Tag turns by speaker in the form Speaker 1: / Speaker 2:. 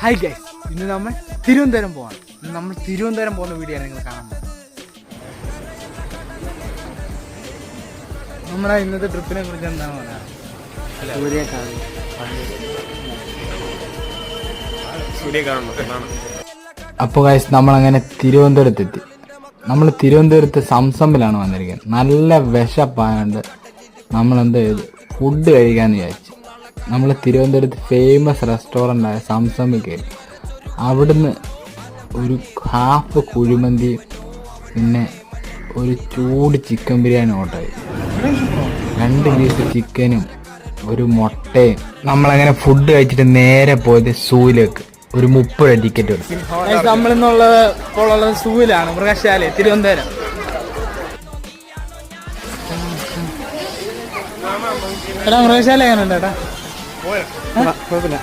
Speaker 1: Hi guys, ഇന്ന് നമ്മൾ തിരുവനന്തപുരം പോവാണ്. നമ്മൾ തിരുവനന്തപുരം പോകുന്ന വീഡിയോ ആണ് നിങ്ങൾ കാണാൻ പോകുന്നത്. നമ്മുടെ ഇന്നത്തെ ട്രിപ്പിനെ കുറിച്ച് എന്താണ് പറയാ? അപ്പോൾ ഗൈസ്, നമ്മളങ്ങനെ തിരുവനന്തപുരത്തെത്തി. നമ്മൾ തിരുവനന്തപുരത്ത് സംസമിലാണ് വന്നിരിക്കുന്നത്. നല്ല വിശപ്പായതുകൊണ്ട് നമ്മളെന്ത് ചെയ്തു, ഫുഡ് കഴിക്കാമെന്ന് വിചാരിച്ചു. നമ്മൾ തിരുവനന്തപുരത്ത് ഫേമസ് റെസ്റ്റോറൻ്റായ സംസമിൽ കയറി. അവിടുന്ന് ഒരു ഹാഫ് കുഴിമന്തി പിന്നെ ഒരു ചൂട് ചിക്കൻ ബിരിയാണി ഓർഡർ ചെയ്തു. 2 പീസ് ചിക്കനും ഒരു മുട്ടയും. നമ്മളങ്ങനെ ഫുഡ് കഴിച്ചിട്ട് നേരെ പോയത് സൂയിലേക്ക്. ഒരു 30 ടിക്കറ്റ് എടുത്തു. നമ്മളിന്നുള്ളത് ഇപ്പോൾ ഉള്ളത് സൂയിലാണ്, മൃഗശാല തിരുവനന്തപുരം. എടാ, മൃഗശാല എങ്ങനെ ഉണ്ട്? ഏട്ടാ കുഴപ്പമില്ല.